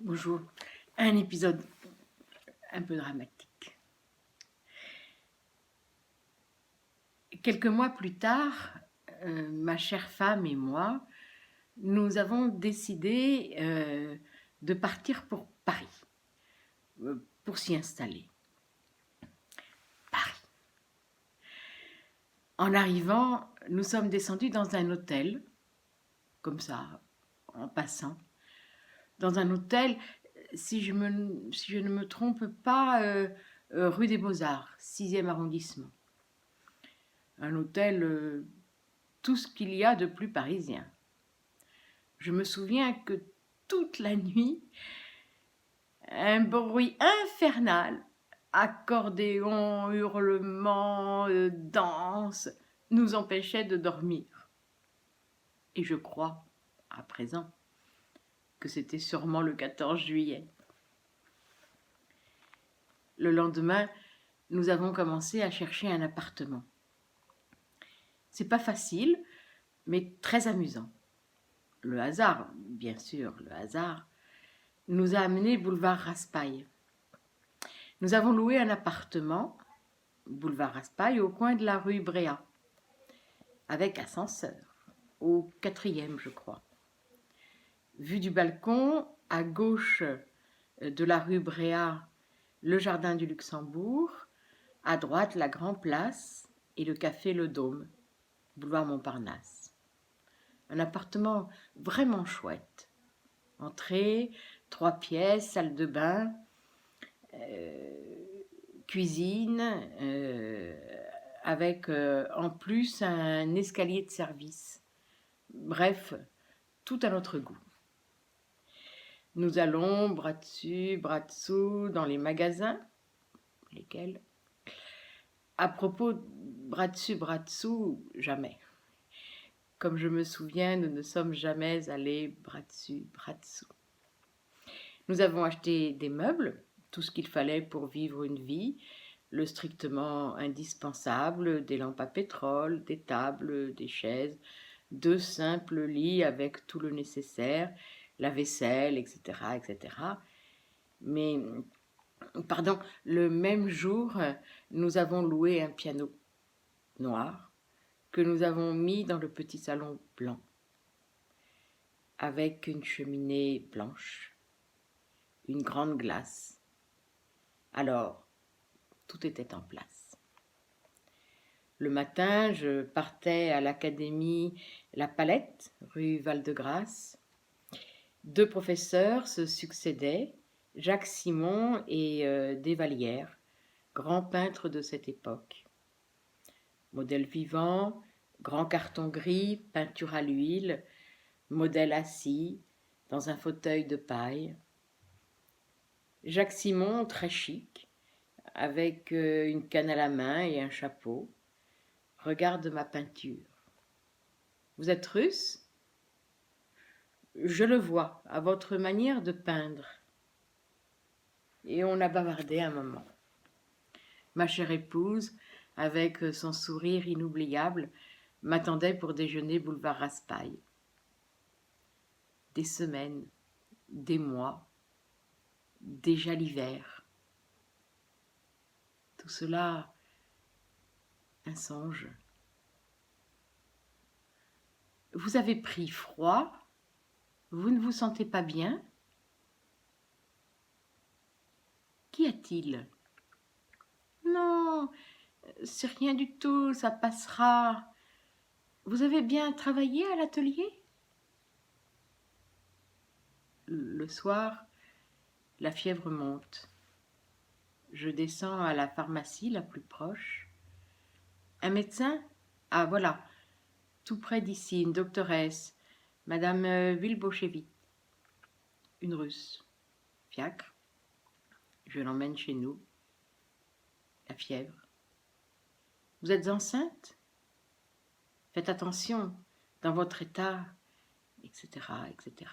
Bonjour, un épisode un peu dramatique. Quelques mois plus tard, ma chère femme et moi, nous avons décidé de partir pour Paris, pour s'y installer. Paris. En arrivant, nous sommes descendus dans un hôtel, comme ça, en passant. Dans un hôtel, si je ne me trompe pas, rue des Beaux-Arts, 6e arrondissement. Un hôtel, tout ce qu'il y a de plus parisien. Je me souviens que toute la nuit, un bruit infernal, accordéon, hurlements, danse, nous empêchait de dormir. Et je crois, à présent, que c'était sûrement le 14 juillet. Le lendemain, nous avons commencé à chercher un appartement. C'est pas facile, mais très amusant. Le hasard, bien sûr, le hasard, nous a amenés boulevard Raspail. Nous avons loué un appartement, boulevard Raspail, au coin de la rue Bréa, avec ascenseur, au 4e, je crois. Vue du balcon, à gauche de la rue Bréa, le jardin du Luxembourg, à droite la Grand Place et le café Le Dôme, boulevard Montparnasse. Un appartement vraiment chouette. Entrée, 3 pièces, salle de bain, cuisine, avec en plus un escalier de service. Bref, tout à notre goût. Nous allons bras dessus, bras dessous dans les magasins. Lesquels? À propos, bras dessus, bras dessous, jamais. Comme je me souviens, nous ne sommes jamais allés bras dessus, bras dessous. Nous avons acheté des meubles, tout ce qu'il fallait pour vivre une vie, le strictement indispensable, des lampes à pétrole, des tables, des chaises, 2 simples lits avec tout le nécessaire, la vaisselle, etc., etc. Mais, pardon, le même jour, nous avons loué un piano noir que nous avons mis dans le petit salon blanc, avec une cheminée blanche, une grande glace. Alors, tout était en place. Le matin, je partais à l'académie La Palette, rue Val-de-Grâce. 2 professeurs se succédaient, Jacques Simon et Desvallières, grands peintres de cette époque. Modèle vivant, grand carton gris, peinture à l'huile, modèle assis, dans un fauteuil de paille. Jacques Simon, très chic, avec une canne à la main et un chapeau. Regarde ma peinture. Vous êtes russe? Je le vois, à votre manière de peindre. Et on a bavardé un moment. Ma chère épouse, avec son sourire inoubliable, m'attendait pour déjeuner boulevard Raspail. Des semaines, des mois, déjà l'hiver. Tout cela, un songe. Vous avez pris froid? Vous ne vous sentez pas bien? Qu'y a-t-il? Non, c'est rien du tout, ça passera. Vous avez bien travaillé à l'atelier? Le soir, la fièvre monte. Je descends à la pharmacie la plus proche. Un médecin? Ah voilà, tout près d'ici, une doctoresse, Madame Vilbochevit, une Russe. Fiacre. Je l'emmène chez nous. La fièvre. Vous êtes enceinte? Faites attention dans votre état, etc., etc.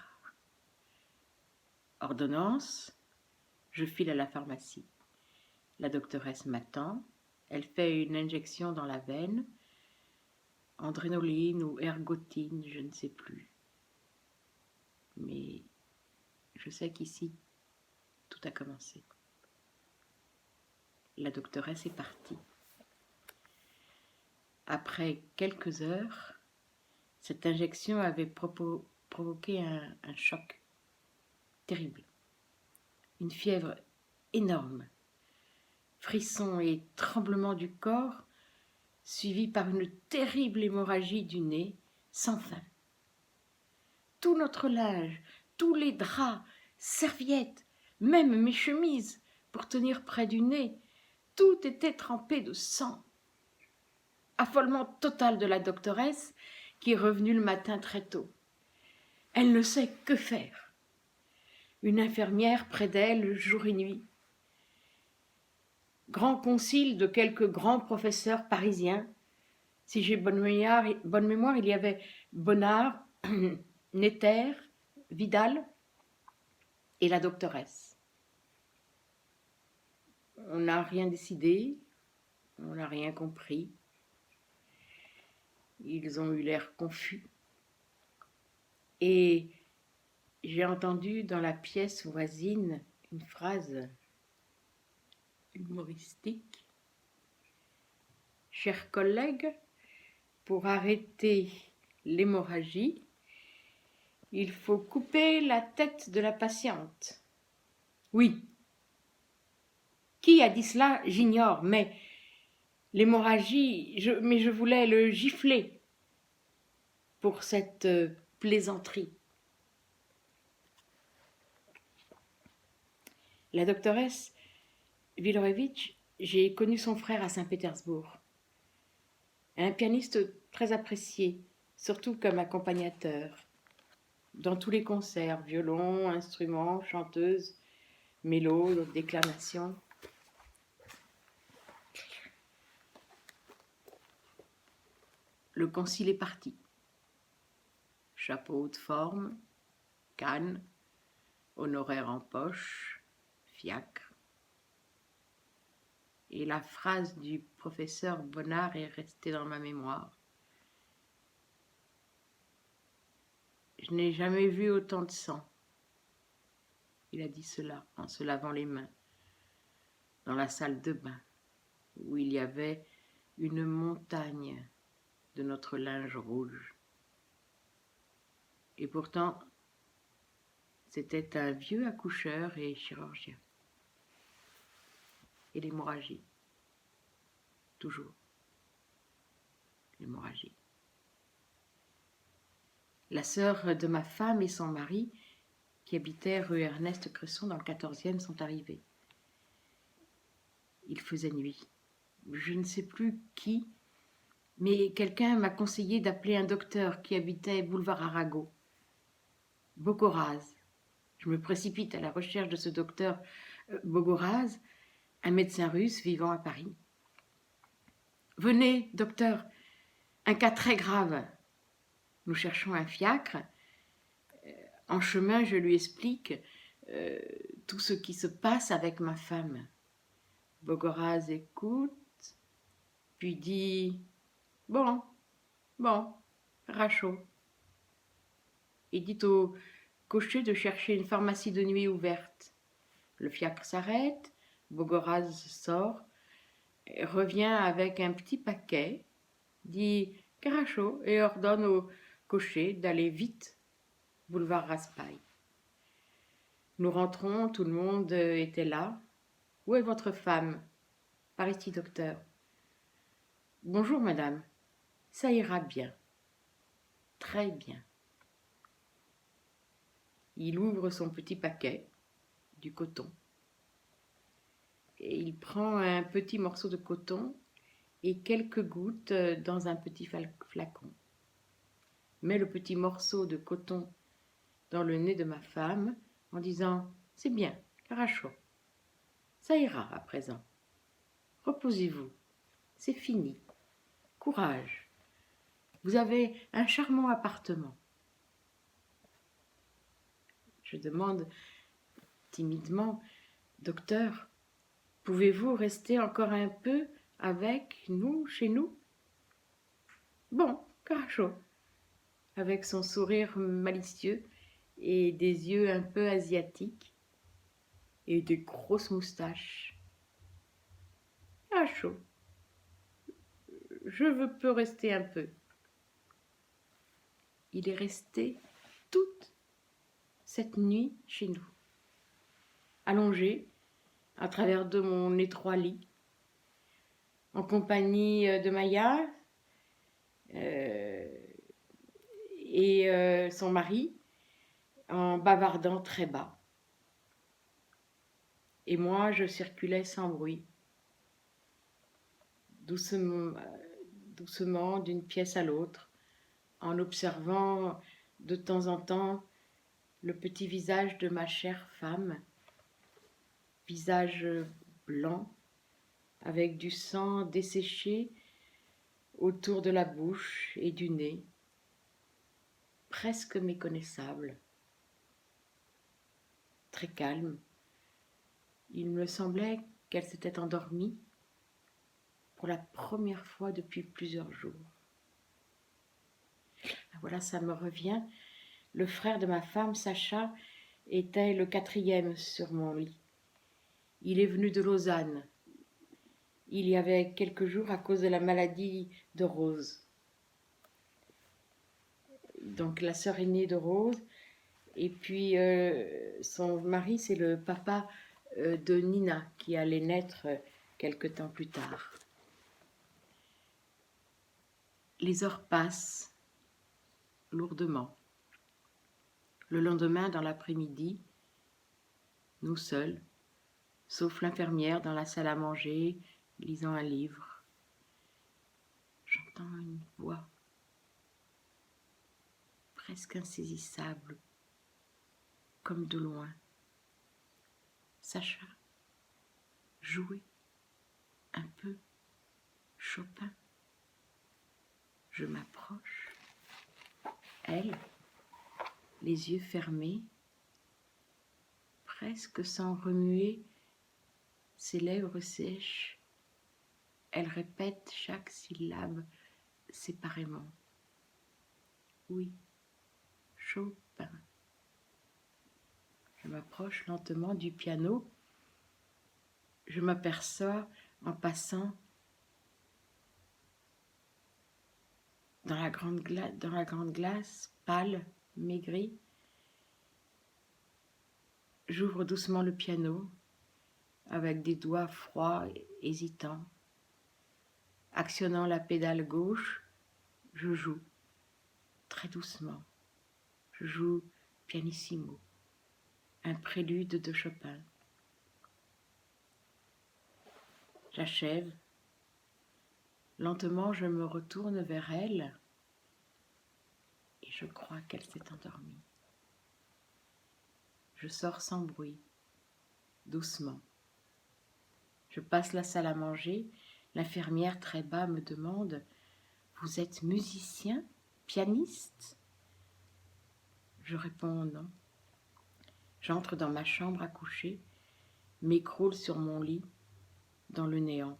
Ordonnance. Je file à la pharmacie. La doctoresse m'attend. Elle fait une injection dans la veine, andrénoline ou ergotine, je ne sais plus. Mais je sais qu'ici, tout a commencé. La doctoresse est partie. Après quelques heures, cette injection avait provoqué un choc terrible. Une fièvre énorme, frissons et tremblements du corps, suivis par une terrible hémorragie du nez sans fin. Tout notre linge, tous les draps, serviettes, même mes chemises pour tenir près du nez, tout était trempé de sang. Affolement total de la doctoresse qui est revenue le matin très tôt. Elle ne sait que faire. Une infirmière près d'elle jour et nuit. Grand concile de quelques grands professeurs parisiens. Si j'ai bonne mémoire, il y avait Bonnard, Netter, Vidal et la doctoresse. On n'a rien décidé, on n'a rien compris. Ils ont eu l'air confus. Et j'ai entendu dans la pièce voisine une phrase humoristique. Chers collègues, pour arrêter l'hémorragie, il faut couper la tête de la patiente. Oui. Qui a dit cela, j'ignore, mais l'hémorragie, je voulais le gifler pour cette plaisanterie. La doctoresse Vilorevitch, j'ai connu son frère à Saint-Pétersbourg. Un pianiste très apprécié, surtout comme accompagnateur. Dans tous les concerts, violon, instruments, chanteuse, mélo, déclamation. Le concile est parti. Chapeau de forme, canne, honoraire en poche, fiacre. Et la phrase du professeur Bonnard est restée dans ma mémoire. Je n'ai jamais vu autant de sang. Il a dit cela en se lavant les mains dans la salle de bain où il y avait une montagne de notre linge rouge. Et pourtant, c'était un vieux accoucheur et chirurgien. Et l'hémorragie. Toujours. L'hémorragie. La sœur de ma femme et son mari, qui habitaient rue Ernest Cresson dans le 14e, sont arrivés. Il faisait nuit. Je ne sais plus qui, mais quelqu'un m'a conseillé d'appeler un docteur qui habitait boulevard Arago. Bogoraz. Je me précipite à la recherche de ce docteur Bogoraz, un médecin russe vivant à Paris. Venez, docteur, un cas très grave. Nous cherchons un fiacre. En chemin, je lui explique tout ce qui se passe avec ma femme. Bogoraz écoute, puis dit « Bon, rachot ». Il dit au cocher de chercher une pharmacie de nuit ouverte. Le fiacre s'arrête, Bogoraz sort, revient avec un petit paquet, dit « Carachot » et ordonne au cocher d'aller vite, boulevard Raspail. Nous rentrons, tout le monde était là. « Où est votre femme ?»« Par ici, docteur. »« Bonjour, madame. Ça ira bien. Très bien. » Il ouvre son petit paquet, du coton, et il prend un petit morceau de coton et quelques gouttes dans un petit flacon. Met le petit morceau de coton dans le nez de ma femme en disant « C'est bien, Carachot. Ça ira à présent. Reposez-vous. C'est fini. Courage. Vous avez un charmant appartement. » Je demande timidement « Docteur, pouvez-vous rester encore un peu avec nous, chez nous ?»« Bon, Carachot. » Avec son sourire malicieux, et des yeux un peu asiatiques et des grosses moustaches. Ah, chaud. Peux rester un peu. Il est resté toute cette nuit chez nous, allongé à travers de mon étroit lit, en compagnie de Maya et son mari, en bavardant très bas. Et moi, je circulais sans bruit, doucement d'une pièce à l'autre, en observant de temps en temps le petit visage de ma chère femme, visage blanc, avec du sang desséché autour de la bouche et du nez, presque méconnaissable, très calme. Il me semblait qu'elle s'était endormie pour la première fois depuis plusieurs jours. Voilà, ça me revient. Le frère de ma femme, Sacha, était le 4e sur mon lit. Il est venu de Lausanne. Il y avait quelques jours à cause de la maladie de Rose. Donc la sœur aînée de Rose. Et puis son mari, c'est le papa de Nina, qui allait naître quelque temps plus tard. Les heures passent lourdement. Le lendemain, dans l'après-midi, nous seuls, sauf l'infirmière dans la salle à manger, lisant un livre, j'entends une voix presque insaisissable, comme de loin. Sacha, jouez un peu Chopin. Je m'approche. Elle, les yeux fermés, presque sans remuer ses lèvres sèches, elle répète chaque syllabe séparément. Oui, Chopin. Je m'approche lentement du piano. Je m'aperçois en passant dans la grande glace, pâle, maigrie. J'ouvre doucement le piano avec des doigts froids, hésitants. Actionnant la pédale gauche, je joue très doucement. Je joue pianissimo, un prélude de Chopin. J'achève. Lentement, je me retourne vers elle et je crois qu'elle s'est endormie. Je sors sans bruit, doucement. Je passe la salle à manger. L'infirmière très bas me demande « Vous êtes musicien, pianiste ?» Je réponds non. J'entre dans ma chambre à coucher, m'écroule sur mon lit, dans le néant,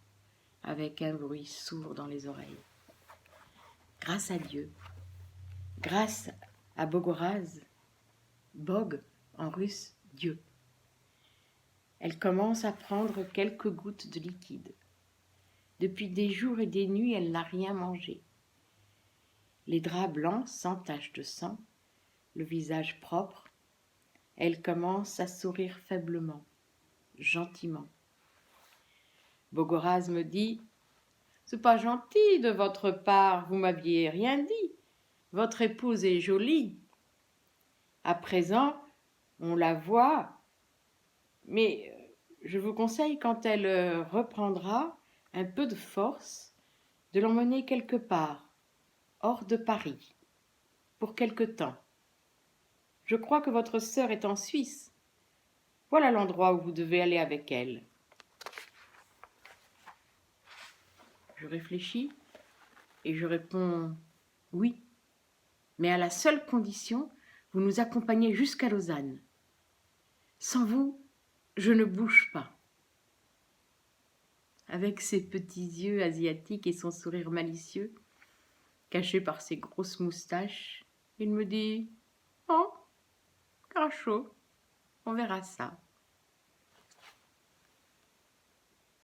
avec un bruit sourd dans les oreilles. Grâce à Dieu, grâce à Bogoraz, Bog en russe, Dieu. Elle commence à prendre quelques gouttes de liquide. Depuis des jours et des nuits, elle n'a rien mangé. Les draps blancs sans tache de sang, le visage propre, elle commence à sourire faiblement, gentiment. Bogoraz me dit « C'est pas gentil de votre part, vous m'aviez rien dit. Votre épouse est jolie. À présent, on la voit, mais je vous conseille, quand elle reprendra un peu de force, de l'emmener quelque part, hors de Paris, pour quelque temps. Je crois que votre sœur est en Suisse. Voilà l'endroit où vous devez aller avec elle. » Je réfléchis et je réponds « Oui, mais à la seule condition, vous nous accompagnez jusqu'à Lausanne. Sans vous, je ne bouge pas. » Avec ses petits yeux asiatiques et son sourire malicieux, caché par ses grosses moustaches, il me dit « Oh, Grand chaud. On verra ça.